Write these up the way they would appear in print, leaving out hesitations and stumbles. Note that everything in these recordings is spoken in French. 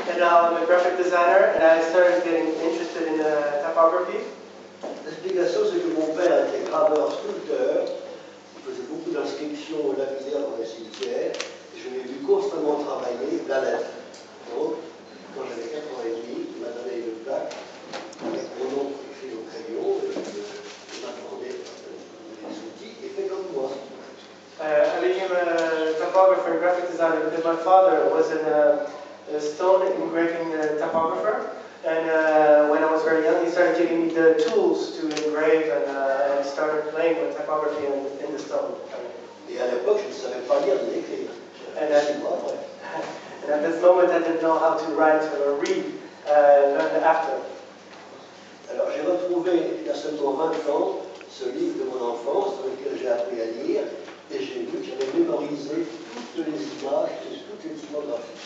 And now I'm a graphic designer, and I started getting interested in typography. L'explication, c'est que mon père était graveur-sculpteur. Il faisait beaucoup d'inscriptions lapidaires dans les cimetières. Et je l'ai vu constamment travailler la lettre. Donc, quand j'avais 4 ans et demi, il m'a donné une plaque avec mon nom écrit au crayon. Et il m'a demandé des outils et fait comme moi. I became a typographer and graphic designer because my father was a stone engraving typographer. And when I was very young, he started giving me the tools to engrave and started playing with typography in the stone. Et à l'époque, je ne savais pas lire ni écrire. And at this moment, I didn't know how to write or read. Learned after. Alors j'ai retrouvé il y a seulement 20 ans ce livre de mon enfance dans lequel j'ai appris à lire et j'ai vu que j'avais mémorisé toutes les images et toutes les typographies.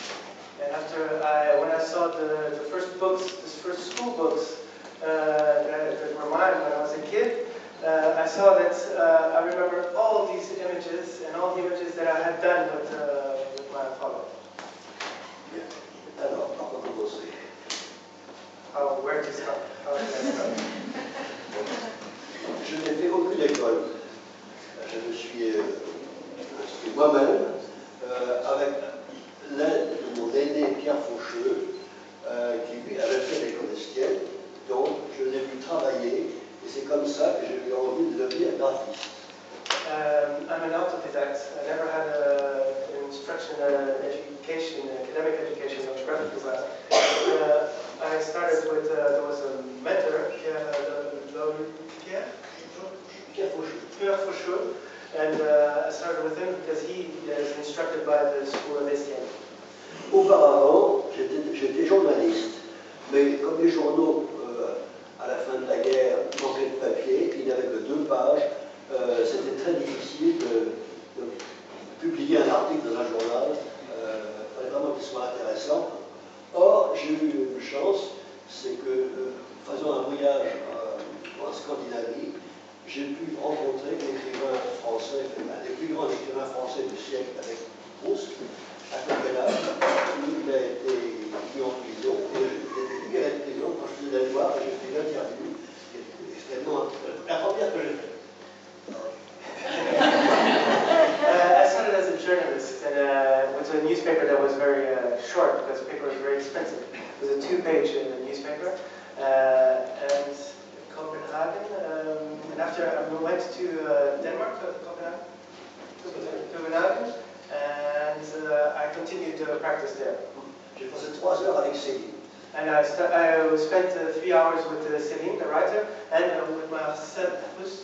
And when I saw the first books, the first school books that were mine when I was a kid, I saw that I remembered all of these images and all the images that I had done with my father. Bien. Alors, par quoi commencer? Where to start? How did I start? Je n'ai fait aucune école. Je me suis instruit moi-même avec l'aide de mon aîné Pierre Faucheux, qui lui avait fait l'école estienne. Donc je l'ai vu travailler et c'est comme ça que j'ai eu envie de devenir graphiste. I'm an autodidact. I never had an instruction, education, academic education on graphic design. I started with, there was a mentor, Pierre Faucheux, and I started with him because he is instructed by the school of Estienne. Auparavant, j'étais journaliste, mais comme les journaux, à la fin de la guerre, manquaient de papier, il n'y avait que 2 pages, c'était très difficile de publier un article dans un journal, il fallait vraiment qu'il soit intéressant. Or, j'ai eu une chance, c'est que, faisant un voyage en Scandinavie, j'ai pu rencontrer l'écrivain français, un des plus grands écrivains français du siècle avec Proust, à Copenhague, il a été mis en prison, et il a été prison quand je suis allé le voir, et j'ai fait une interview, qui était extrêmement la première que j'ai faite. I started as a journalist and with a newspaper that was very short because paper was very expensive. It was a 2-page newspaper and Copenhagen. And after I went to Denmark, Copenhagen, and I continued to practice there. J'ai passé 3 heures avec Céline. And I spent 3 hours with Céline, the writer, and with my 3 heures.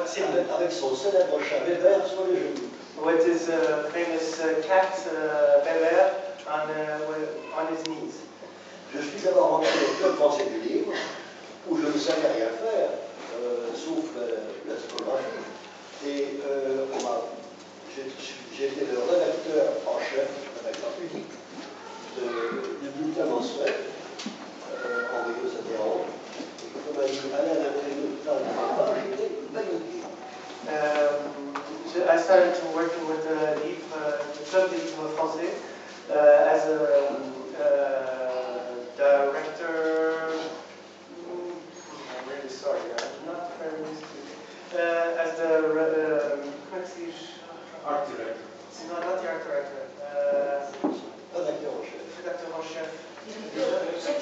Céline. Avec son célèbre chat Weber sur les genoux. With his famous cat Weber on his knees. Je suis d'abord rentré au club français du livre, où je ne savais rien faire, sauf la typographie. Et j'ai été le rédacteur en chef, rédacteur unique, du bulletin mensuel, envoyé aux adhérents. Et comme on m'a dit, allez à l'imprimer de temps en temps, j'étais magnifique. I started working with the Club des Livres Français as a director. I'm really sorry, I'm not very used to it. As the art director. No, not the art director. Rédacteur en chef.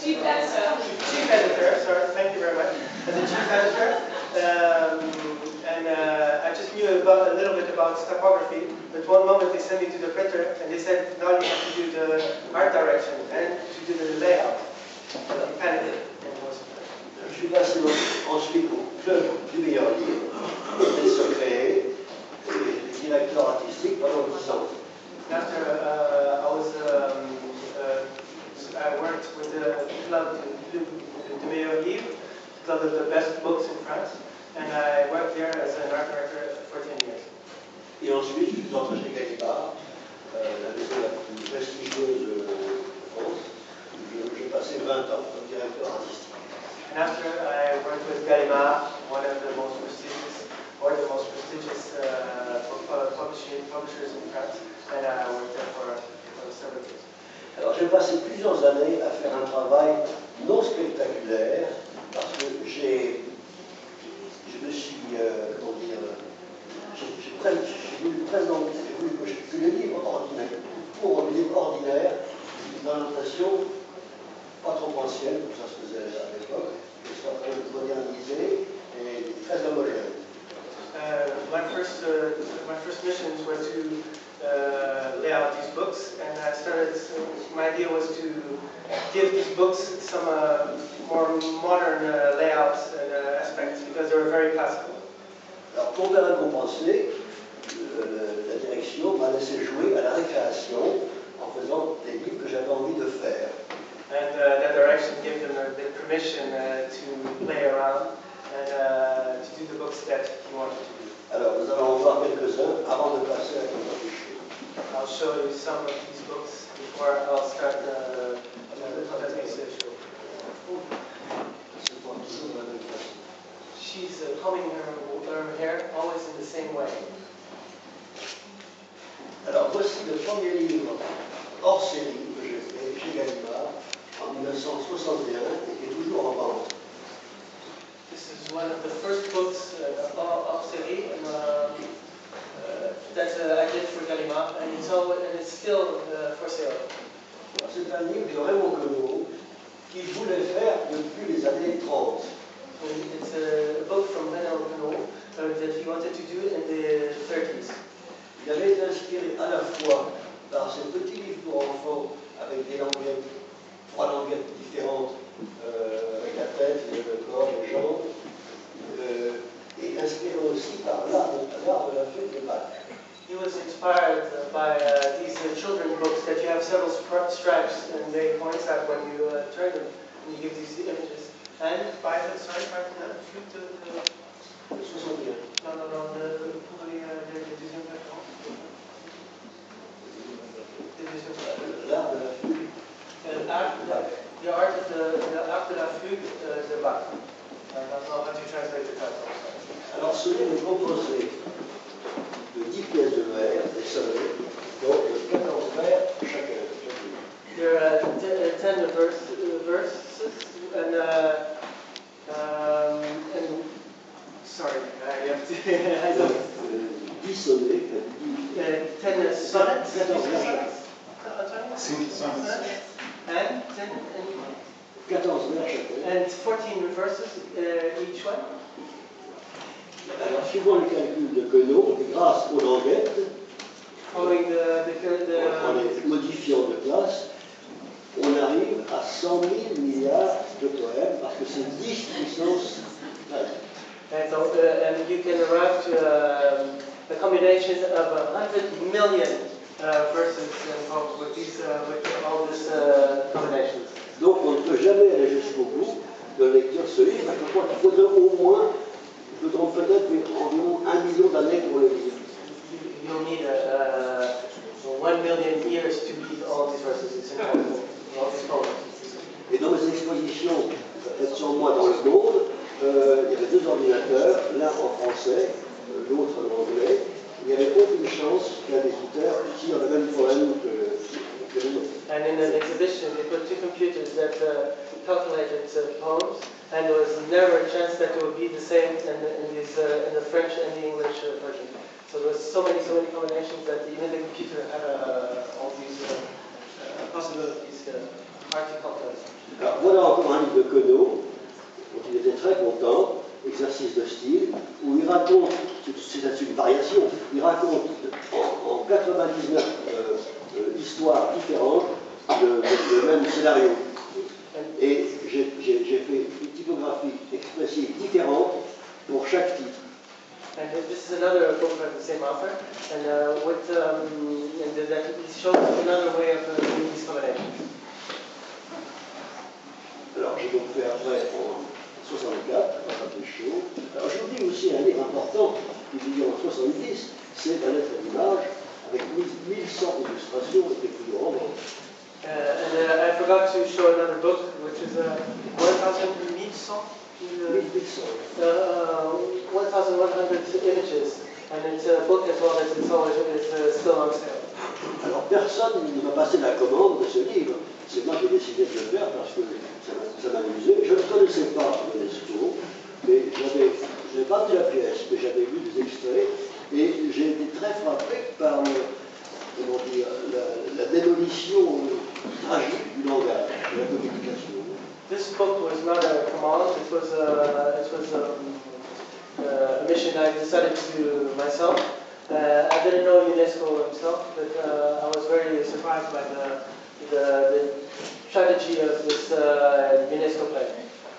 Chief editor. Chief editor, sorry, thank you very much. As a chief editor. And I just knew a little bit about typography, but one moment they sent me to the printer and they said, now you have to do the art direction and to do the layout. So I panicked and was. Je suis passé ensuite au club du meilleur livre, et secret, et directeur artistique pendant 10 ans. After I worked with the club du meilleur livre, club of the best books in France. And I worked there as an art director for 10 years. Et ensuite, je suis entré chez Gallimard, la maison la plus prestigieuse de France, où j'ai passé 20 ans comme directeur artistique. And after I worked with Gallimard, one of the most prestigious publishers in France, and I worked there for several years. Alors j'ai passé plusieurs années à faire un travail non spectaculaire parce que j'ai voulu présenter, j'ai voulu que le livre ordinaire, pour un livre ordinaire, une présentation pas trop ancienne, comme ça se faisait à l'époque, qui soit quand même modernisée et très homogène. My first missions were to lay out these books, and my idea was to give these books some more modern layouts and aspects because they were very classical. Alors pour me récompenser, la direction m'a laissé jouer à la récréation en faisant des livres que j'avais envie de faire. And that direction gave them the permission to play around and to do the books that he wanted to do. Alors nous allons en voir quelques-uns avant de passer à la contemplation. I'll show you some of these books before I'll start the contemplation. She's combing her hair always in the same way. Alors voici le premier livre hors série que j'ai fait chez Gallimard en 1961 et qui est toujours en vente. This is one of the first books of série that I did for Gallimard, and it's still for sale. C'est un livre de Raymond Queneau qu'il voulait faire depuis les années 30. It's a book from Raymond Queneau that he wanted to do in the 30s. Il avait été inspiré à la fois par ces petits livres pour enfants avec des languettes, 3 languettes différentes, avec la tête, le corps, les jambes, et inspiré aussi par l'art de la fête de Pâques. He was inspired by these children's books that you have several stripes and they coincide when you turn them and you give these images. And by the flute L'art de la flûte. The art of the la flûte de Bach. I don't know how to translate the title. Alors ce livre est composé de 10 pièces de verre, des soleils, donc 14 verres chacune. There are 10 verses and sorry, I have to. I don't. 10 sonnets, 10 sonnets. 14 verres. And 14 verres chacune. and 14 verses each one. Alors, suivant le calcul de Queneau, grâce aux languettes, Following en les modifiant de classe, on arrive à 100 000 milliards de poèmes, parce que c'est 10 puissance 13. And you can arrive to a combination of 100 million verses and poems with all these combinations. Donc on ne peut jamais aller jusqu'au bout de la lecture de ce livre, je crois qu'il faudrait au moins, je me trompe peut-être, mais environ 1 million d'années pour le lire. You'll need 1 million years to read all these verses. It's impossible. All these poems. Et dans mes expositions faites sur moi dans le monde, il y avait 2 ordinateurs, l'un en français, l'autre en anglais. Il n'y avait aucune chance qu'un éditeur tire le même poème que le nôtre. And in an exhibition, they put 2 computers that calculated poems, and there was never a chance that it would be the same in the French and the English version. So there was so many combinations that even the computer had all these possibilities hard to calculate. Alors voilà encore un livre de Queneau, dont il était très content, exercice de style, où il raconte, c'est une variation, il raconte en 99 histoires différentes le même scénario. Et j'ai fait une typographie expressive différente pour chaque titre. And this is another book by the same author, and that shows another way of doing these combinations. Alors j'ai donc fait après en 64, pas très chaud. Alors je vous dis aussi un livre important, publié en 70, c'est La lettre d'image, avec 1100 illustrations et des plus grands. I forgot to show another book, which is 1,100 images, and it's a book as well as it's always still on sale. Alors personne ne m'a passé la commande de ce livre. C'est moi qui ai décidé de le faire parce que ça m'amusait. Je ne connaissais pas l'UNESCO, mais je n'ai pas vu la pièce, mais j'avais vu des extraits et j'ai été très frappé par la démolition tragique du langage, de la communication. This book was not a command, it was a mission I decided to do myself. I didn't know UNESCO himself, but I was very surprised by the tragedy of this UNESCO play.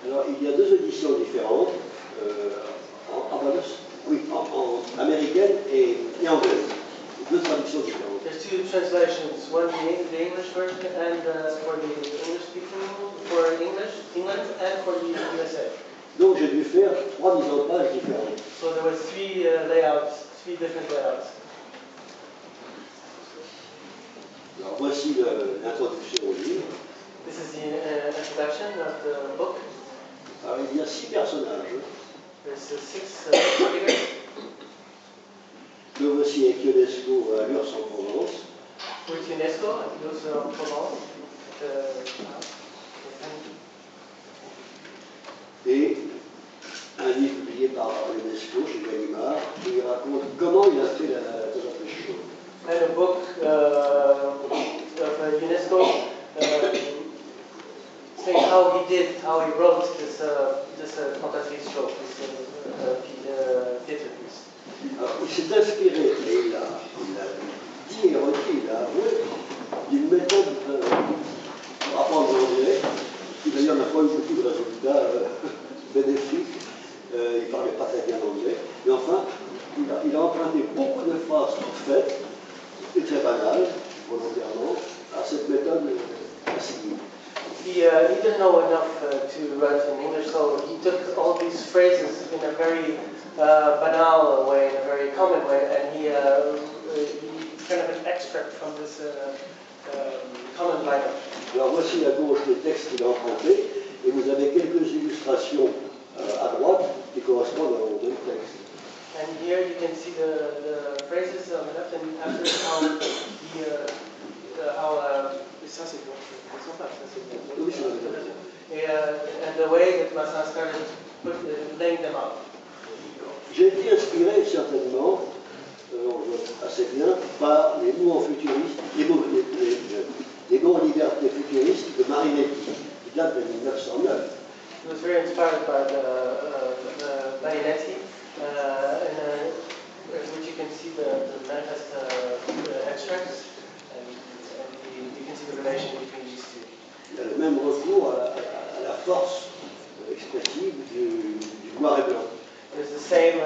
Alors, il y a deux éditions différentes, en américaine et anglaise. Deux traductions différentes. There's two translations, one the English version and for the English speaking, for England and for the USA. Donc j'ai dû faire 3 mises en page différentes. So there was three layouts, three different layouts. Alors voici l'introduction au livre. This is the introduction of the book. Alors il y a 6 personnages. There's 6 figures. Le voici avec UNESCO à Lurs-en-Provence. With UNESCO at Lurs-en-Provence. Et un livre publié par l'UNESCO chez Gallimard qui raconte comment il a fait la chose. And a book of UNESCO saying how he wrote this fantasy show, this theater piece. Alors, il s'est inspiré et il a dit et redit, il a avoué d'une méthode pour apprendre l'anglais, qui d'ailleurs n'a pas eu beaucoup de résultats bénéfiques. Il ne parlait pas très bien l'anglais, mais enfin, il a emprunté beaucoup de phrases toutes faites, et très banales, volontairement, à cette méthode assignée. He didn't know enough to write in English, so he took all these phrases in a very banal way, in a very common way, and he kind of an extract from this common language. Alors voici à gauche les textes qu'il a empruntés, et vous avez quelques illustrations à droite qui correspondent au même texte. And here you can see the phrases on the left and after ça c'est bon, Oui, c'est vrai. and the way that Massin started laying them out. J'ai été inspiré certainement, assez bien, par les mouvements futuristes, les mots en liberté futuristes de Marinetti, qui datent de 1909. He was very inspired by the Marinetti, in which you can see the manifest extracts, and you can see the relation between these two. Il y a le même recours à la force expressive du noir et blanc. There's the same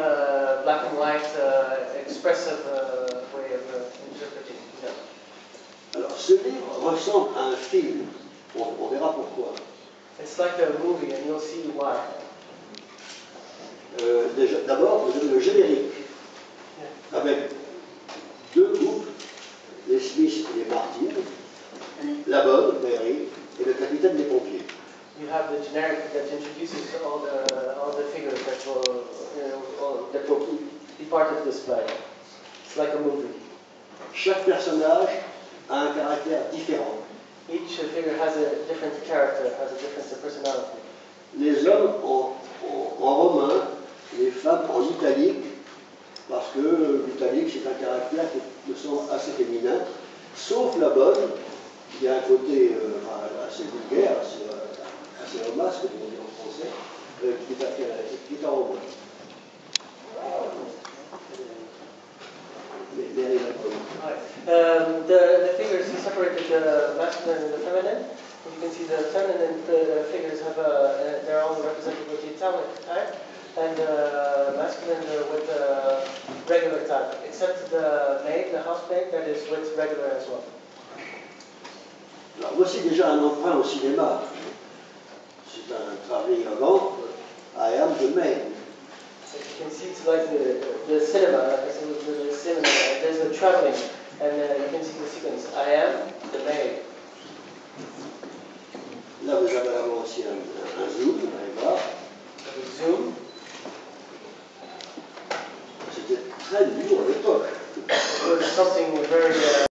black and white expressive way of interpreting. Yeah. Alors ce livre ressemble à un film, on verra pourquoi. It's like a movie, and you'll see why. D'abord, vous avez le générique, avec deux groupes, les Smiths et les Martin, la bonne, Mary, et le capitaine des pompiers. You have the generic that introduces all the figures that will be part of this play. It's like a movie. Chaque personnage a un caractère différent. Each figure has a different character, has a different personality. Les hommes en romain, les femmes en italique, parce que l'italique c'est un caractère qui me semble assez féminin, sauf la bonne, qui a un côté assez vulgaire, assez homasse, comme on dit en français, qui est en romain. The figures, he separated the masculine and the feminine. As you can see, the feminine figures have they're all represented with the italic type, and masculine with the regular type, except the maid, the housemaid, that is with regular as well. Alors voici déjà un emprunt au cinéma. C'est un travelling avant, I am the maid. So you can see it's like the cinema, there's the traveling, and